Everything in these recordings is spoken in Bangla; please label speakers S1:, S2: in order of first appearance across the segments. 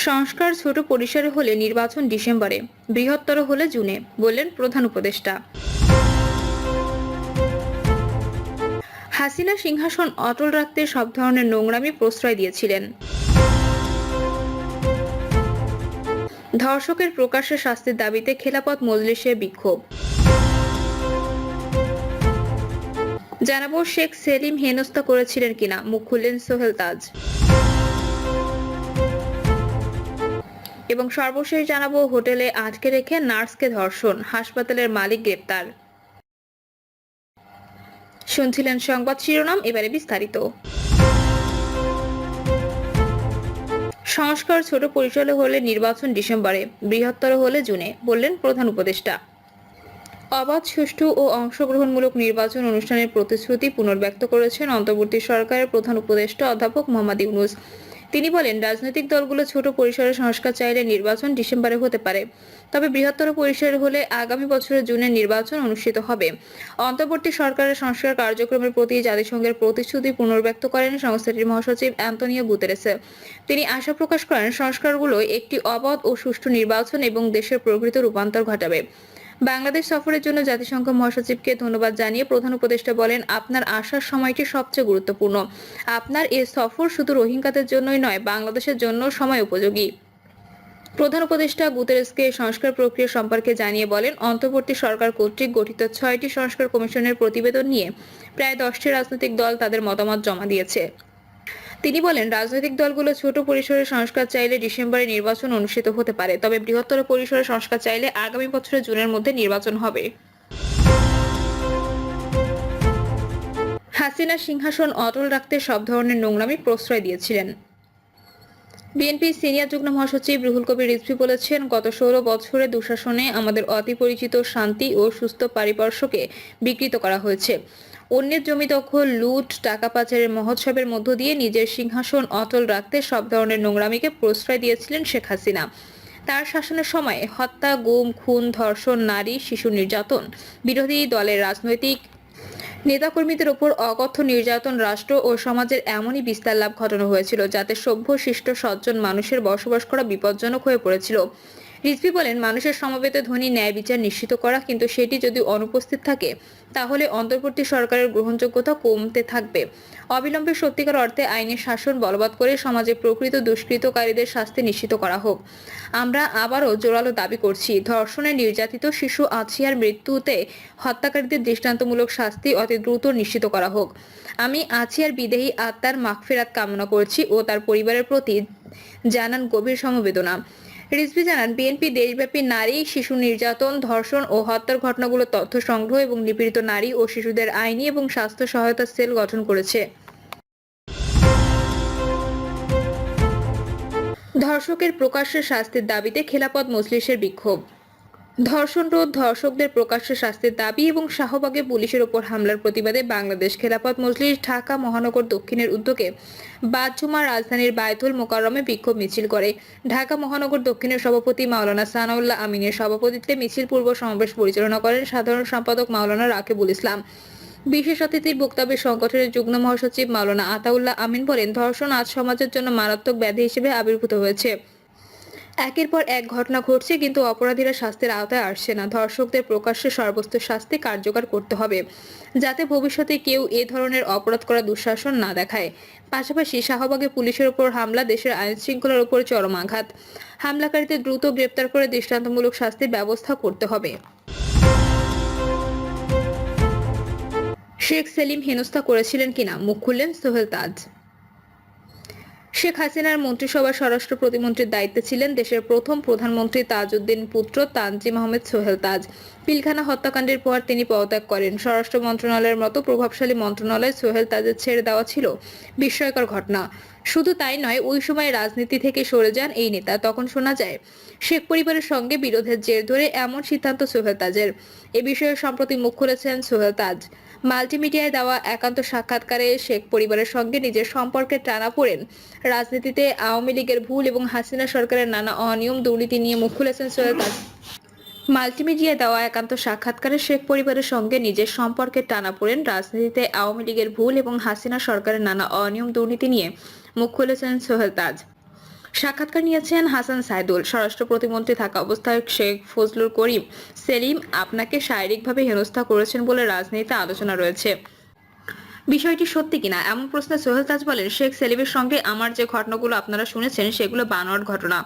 S1: সংস্কার ছোট পরিসরে হলে নির্বাচন ডিসেম্বরে, বৃহত্তর হলে জুনে, বললেন প্রধান উপদেষ্টা। হাসিনা সিংহাসন অটল রাখতে সব ধরনের নোংরামি প্রশ্রয় দিয়েছিলেন। ধর্ষকের প্রকাশ্যে শাস্তির দাবিতে খেলাপথ মজলিসে বিক্ষোভ। জানাবো শেখ সেলিম হেনস্থা করেছিলেন কিনা, মুখ খুললেন সোহেল তাজ। এবং সর্বশেষ জানাবো হোটেলে আটকে রেখে নার্সকে ধর্ষণ, হাসপাতালের মালিক গ্রেপ্তার। শুনছিলেন সংবাদ শিরোনাম, এবারে বিস্তারিত। সংস্কার ছোট পরিসরে হলে নির্বাচন ডিসেম্বরে, বৃহত্তর হলে জুনে, বললেন প্রধান উপদেষ্টা। অবাধ, সুষ্ঠু ও অংশগ্রহণমূলক নির্বাচন অনুষ্ঠানের প্রতিশ্রুতি পুনর্ব্যক্ত করেছেন অন্তর্বর্তী সরকারের প্রধান উপদেষ্টা অধ্যাপক মোহাম্মদ ইউনূস। তিনি বলেন, রাজনৈতিক দলগুলো ছোট পরিসরে সংস্কার চাইলে নির্বাচন ডিসেম্বরে হতে পারে, তবে বৃহত্তর পরিসরে হলে আগামী বছরের জুনে নির্বাচন অনুষ্ঠিত হবে। অন্তর্বর্তী সরকারের সংস্কার কার্যক্রমের প্রতি জাতিসংঘের প্রতিশ্রুতি পুনর্ব্যক্ত করেন সংস্থাটির মহাসচিব অ্যান্তোনিও গুতেরেস। তিনি আশা প্রকাশ করেন, সংস্কারগুলো একটি অবাধ ও সুষ্ঠু নির্বাচন এবং দেশের প্রকৃত রূপান্তর ঘটাবে। বাংলাদেশ সফরের জন্য জাতিসংঘ মহাসচিবকে ধন্যবাদ জানিয়ে প্রধান উপদেষ্টা বলেন, আপনার আসার সময়টি সবচেয়ে গুরুত্বপূর্ণ। আপনার এই সফর শুধু রোহিঙ্গাদের জন্যই নয়, বাংলাদেশের জন্য সময় উপযোগী। প্রধান উপদেষ্টা গুতেরেসকে সংস্কার প্রক্রিয়া সম্পর্কে জানিয়ে বলেন, অন্তর্বর্তী সরকার কর্তৃক গঠিত 6টি সংস্কার কমিশনের প্রতিবেদন নিয়ে প্রায় 10টি রাজনৈতিক দল তাদের মতামত জমা দিয়েছে। তিনি বলেন, রাজনৈতিক দলগুলো ছোট পরিসরে সংস্কার চাইলে ডিসেম্বরে নির্বাচন অনুষ্ঠিত হতে পারে, তবে বৃহত্তর পরিসরে সংস্কার চাইলে আগামী বছরের জুনের মধ্যে নির্বাচন হবে। হাসিনা সিংহাসন অটল রাখতে সব ধরনের নোংরামি প্রশ্রয় দিয়েছিলেন। বিএনপির সিনিয়র যুগ্ম মহাসচিব রুহুল কবির রিজভী বলেছেন, গত 16 বছরে দুঃশাসনে আমাদের অতি পরিচিত শান্তি ও সুস্থ পারিপার্শ্বকে বিকৃত করা হয়েছে। অন্যের জমি দখল, লুট, টাকা পাচারের মহোৎসবের মধ্য দিয়ে নিজের সিংহাসন অটল রাখতে সব ধরনের নোংরামিকে প্রশ্রয় দিয়েছিলেন শেখ হাসিনা। তার শাসনের সময়ে হত্যা, গুম, খুন, ধর্ষণ, নারী শিশু নির্যাতন, বিরোধী দলের রাজনৈতিক নেতাকর্মীদের ওপর অকথ্য নির্যাতন, রাষ্ট্র ও সমাজের এমনই বিস্তার লাভ ঘটানো হয়েছিল যাতে সভ্য, শিষ্ট, সজ্জন মানুষের বসবাস করা বিপজ্জনক হয়ে পড়েছিল। রিজভী বলেন, মানুষের সমবেত ধ্বনি ন্যায় বিচার নিশ্চিত করা, কিন্তু সেটি যদি অনুপস্থিত থাকে তাহলে অন্তর্বর্তী সরকারের গ্রহণযোগ্যতা কমতে থাকবে। অবিলম্বে সত্যিকার অর্থে আইনের শাসন বলবৎ করে সমাজে প্রকৃত দুষ্কৃতকারীদের শাস্তি নিশ্চিত করা হোক। আমরা আবারও জোরালো দাবি করছি, ধর্ষণে নির্যাতিত শিশু আছিয়ার মৃত্যুতে হত্যাকারীদের দৃষ্টান্তমূলক শাস্তি অতি দ্রুত নিশ্চিত করা হোক। আমি আছিয়ার বিদেহী আত্মার মাগফিরাত কামনা করছি ও তার পরিবারের প্রতি জানান গভীর সমবেদনা। রিজভী জানান, বিএনপি দেশব্যাপী নারী শিশু নির্যাতন, ধর্ষণ ও হত্যার ঘটনাগুলো তথ্য সংগ্রহ এবং নিপীড়িত নারী ও শিশুদের আইনি এবং স্বাস্থ্য সহায়তা সেল গঠন করেছে। ধর্ষকের প্রকাশ্যে শাস্তির দাবিতে খেলাপথ মজলিসের বিক্ষোভ। ধর্ষণ রোধ, ধর্ষকদের প্রকাশ্যে শাস্তির দাবি এবং শাহবাগে পুলিশের ওপর হামলার প্রতিবাদে বাংলাদেশ খেলাপথ মজলিস ঢাকা মহানগর দক্ষিণের উদ্যোগে বাদ জুমা রাজধানীর বায়তুল মোকাররমে বিক্ষোভ মিছিল করে। ঢাকা মহানগর দক্ষিণের সভাপতি মাওলানা সানাউল্লাহ আমিনের সভাপতিত্বে মিছিল পূর্ব সমাবেশ পরিচালনা করেন সাধারণ সম্পাদক মাওলানা রাকিবুল ইসলাম। বিশেষ অতিথির বক্তব্যে সংগঠনের যুগ্ম মহাসচিব মাওলানা আতাউল্লাহ আমিন বলেন, ধর্ষণ আজ সমাজের জন্য মারাত্মক ব্যাধি হিসেবে আবির্ভূত হয়েছে। একের পর এক ঘটনা ঘটছে, কিন্তু অপরাধীরা শাস্তির আওতায় আসছে না। ধর্ষকদের প্রকাশ্যে সর্বোচ্চ শাস্তি কার্যকর করতে হবে, যাতে ভবিষ্যতে কেউ এ ধরনের অপরাধ করা দুঃশাসন না দেখায়। পাশাপাশি শাহবাগে পুলিশের উপর হামলা দেশের আইন শৃঙ্খলার উপর চরম আঘাত। হামলাকারীদের দ্রুত গ্রেপ্তার করে দৃষ্টান্তমূলক শাস্তির ব্যবস্থা করতে হবে। শেখ সেলিম হেনস্থা করেছিলেন কিনা, মুখ খুললেন সোহেল তাজ। শেখ হাসিনার মন্ত্রিসভার স্বরাষ্ট্র প্রতিমন্ত্রীর দায়িত্বে ছিলেন দেশের প্রথম প্রধানমন্ত্রী তাজউদ্দিন পুত্র তানজিম আহমেদ সোহেল তাজ। পিলখানা হত্যাকাণ্ডের পর তিনি পদত্যাগ করেন। স্বরাষ্ট্র মন্ত্রণালয়ের মতো প্রভাবশালী মন্ত্রণালয় সোহেল তাজের ছেড়ে দেওয়া ছিল বিস্ময়কর ঘটনা। শুধু তাই নয়, ওই সময় রাজনীতি থেকে সরে যান এই নেতা। তখন শোনা যায়, শেখ পরিবারের সঙ্গে বিরোধের জের ধরে এমন সিদ্ধান্ত সোহেল তাজের। এ বিষয়ে সম্প্রতি মুখ খুলেছেন সোহেল তাজ। মাল্টিমিডিয়ায় দেওয়া একান্ত সাক্ষাৎকারে শেখ পরিবারের সঙ্গে নিজের সম্পর্কে টানাপোড়েন, রাজনীতিতে আওয়ামী লীগের ভুল এবং হাসিনা সরকারের নানা অনিয়ম দুর্নীতি নিয়ে মুখ খুলেছেন সোহেল তাজ। মাল্টিমিডিয়ায় দেওয়া একান্ত সাক্ষাৎকারে শেখ পরিবারের সঙ্গে নিজের সম্পর্কে টানাপোড়েন, রাজনীতিতে আওয়ামী লীগের ভুল এবং হাসিনা সরকারের নানা অনিয়ম দুর্নীতি নিয়ে মুখ খুলেছেন সোহেল তাজ। সাক্ষাৎকার নিয়েছেন হাসান সাইদুল। স্বরাষ্ট্র প্রতিমন্ত্রী থাকা অবস্থায় শেখ ফজলুল করিম সেলিম আপনাকে শারীরিকভাবে হেনস্থা করেছেন বলে রাজনীতিতে আলোচনা রয়েছে। বিষয়টি সত্যি কিনা এমন প্রশ্নে সোহেল তাজ বলেন, শেখ সেলিমের সঙ্গে আমার যে ঘটনাগুলো আপনারা শুনেছেন সেগুলো বানোয়াট ঘটনা।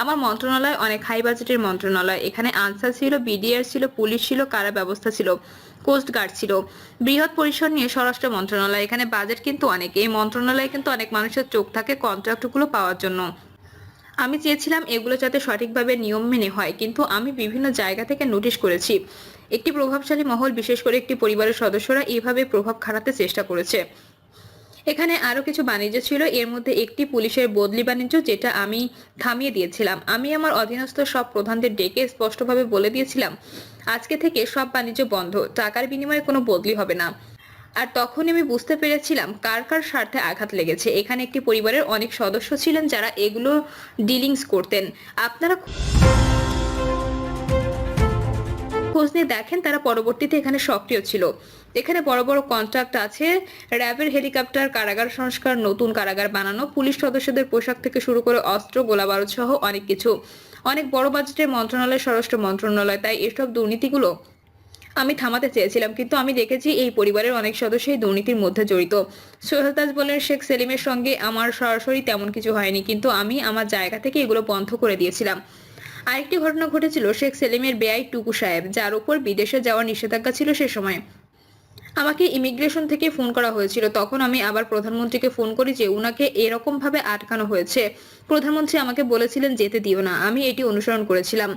S1: আমার মন্ত্রণালয় অনেক হাই বাজেটের মন্ত্রণালয়। এখানে আনসার ছিল, বিডিআর ছিল, পুলিশ ছিল, কারা ব্যবস্থা ছিল, কোস্ট গার্ড ছিল, বৃহৎ পরিসর নিয়ে স্বরাষ্ট্র মন্ত্রণালয়। এখানে বাজেট কিন্তু অনেক। এই মন্ত্রণালয়ে কিন্তু অনেক মানুষের চোখ থাকে কন্ট্রাক্টগুলো পাওয়ার জন্য। আমি চেয়েছিলাম এগুলো যাতে সঠিকভাবে নিয়ম মেনে হয়, কিন্তু আমি বিভিন্ন জায়গা থেকে নোটিশ করেছি একটি প্রভাবশালী মহল, বিশেষ করে একটি পরিবারের সদস্যরা এইভাবে প্রভাব খাটাতে চেষ্টা করেছে। এখানে আরো কিছু বাণিজ্য ছিল, এর মধ্যে একটি পুলিশের বদলি বাণিজ্য, যেটা আমি থামিয়ে দিয়েছিলাম। আমি আমার অধীনস্থ সব প্রধানদের ডেকে স্পষ্টভাবে বলে দিয়েছিলাম আজকে থেকে সব বাণিজ্য বন্ধ, টাকার বিনিময়ে কোনো বদলি হবে না। আর তখনই আমি বুঝতে পেরেছিলাম কার কার স্বার্থে আঘাত লেগেছে। এখানে একটি পরিবারের অনেক সদস্য ছিলেন যারা এগুলো ডিলিংস করতেন। আপনারা খোঁজ নিয়ে দেখেন তারা পরবর্তীতে এখানে সক্রিয় ছিল। এখানে বড় বড় কন্ট্রাক্ট আছে, র্যাবের হেলিকপ্টার, কারাগার সংস্কার, নতুন কারাগার বানানো, পুলিশ সদস্যদের পোশাক থেকে শুরু করে অস্ত্র, গোলাবারুদ সহ অনেক কিছু। অনেক বড় বাজেটের মন্ত্রণালয়, স্বরাষ্ট্র মন্ত্রণালয়। তাই এসব দুর্নীতিগুলো আমি থামাতে চেয়েছিলাম, কিন্তু আমি দেখেছি এই পরিবারের অনেক সদস্যই দুর্নীতির মধ্যে জড়িত। সোহেল তাজ বলেন, শেখ সেলিমের সঙ্গে আমার সরাসরি তেমন কিছু হয়নি, কিন্তু আমি আমার জায়গা থেকে এগুলো বন্ধ করে দিয়েছিলাম। আরেকটি ঘটনা ঘটেছিল শেখ সেলিমের বেয়াই টুকু সাহেব, যার উপর বিদেশে যাওয়ার নিষেধাজ্ঞা ছিল সে সময়। আমাকে ইমিগ্রেশন থেকে ফোন করা হয়েছিল। তখন আমি আবার প্রধানমন্ত্রীকে ফোন করি যে উনাকে এরকম ভাবে আটকানো হয়েছে। প্রধানমন্ত্রী আমাকে বলেছিলেন যেতে দিও না। আমি এটি অনুসরণ করেছিলাম।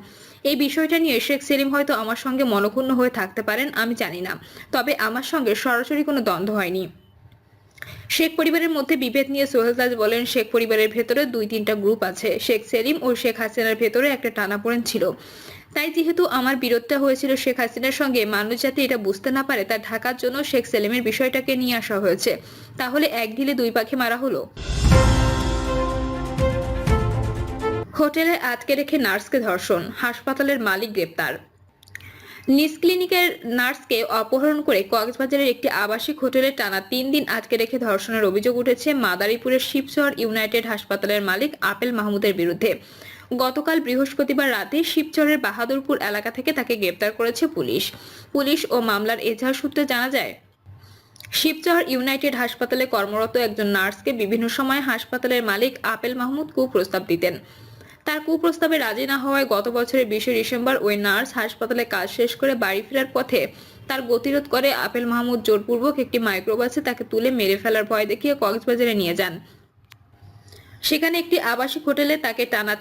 S1: এই বিষয়টা নিয়ে শেখ সেলিম হয়তো আমার সঙ্গে মনক্ষুণ্ণ হয়ে থাকতে পারেন, আমি জানি না। তবে আমার সঙ্গে সরাসরি কোনো দ্বন্দ্ব হয়নি। শেখ পরিবারের মধ্যে বিভেদ নিয়ে সোহেল তাজ বলেন, শেখ পরিবারের ভেতরে 2-3টা গ্রুপ আছে। শেখ সেলিম ও শেখ হাসিনার ভেতরে একটা টানাপোড়েন ছিল। তাই যেহেতু আমার বিরোধটা হয়েছিল শেখ হাসিনার সঙ্গে, মানুষ যাতে এটা বুঝতে না পারে তা ঢাকার জন্য শেখ সেলিমের বিষয়টাকে নিয়ে আসা হয়েছে। তাহলে এক ঢিলে দুই পাখি মারা হলো। হোটেলে আটকে রেখে নার্সকে ধর্ষণ, হাসপাতালের মালিক গ্রেপ্তার। নিজ ক্লিনিকের নার্সকে অপহরণ করে কক্সবাজারের একটি আবাসিক হোটেলে টানা 3 দিন আটকে রেখে ধর্ষণের অভিযোগ উঠেছে মাদারীপুরের শিবচর ইউনাইটেড হাসপাতালের মালিক আপেল মাহমুদের বিরুদ্ধে। গতকাল বৃহস্পতিবার রাতে শিবচরের বাহাদুরপুর এলাকা থেকে তাকে গ্রেপ্তার করেছে পুলিশ ও মামলার এজাহার সূত্রে জানা যায়, শিবচর ইউনাইটেড হাসপাতালে কর্মরত একজন নার্সকে বিভিন্ন সময় হাসপাতালের মালিক আপেল মাহমুদ কুপ্রস্তাব দিতেন। তার কুপ্রস্তাবে রাজি না হওয়ায় গত বছরের 20 ডিসেম্বর ওই নার্স হাসপাতালে কাজ শেষ করে বাড়ি ফেরার পথে তার গতিরোধ করে আপেল মাহমুদ জোরপূর্বক একটি মাইক্রোবাসে তাকে তুলে মেরে ফেলার ভয় দেখিয়ে কক্সবাজারে নিয়ে যান। সেখানে একটি আবাসিক হোটেলে তাকে টানা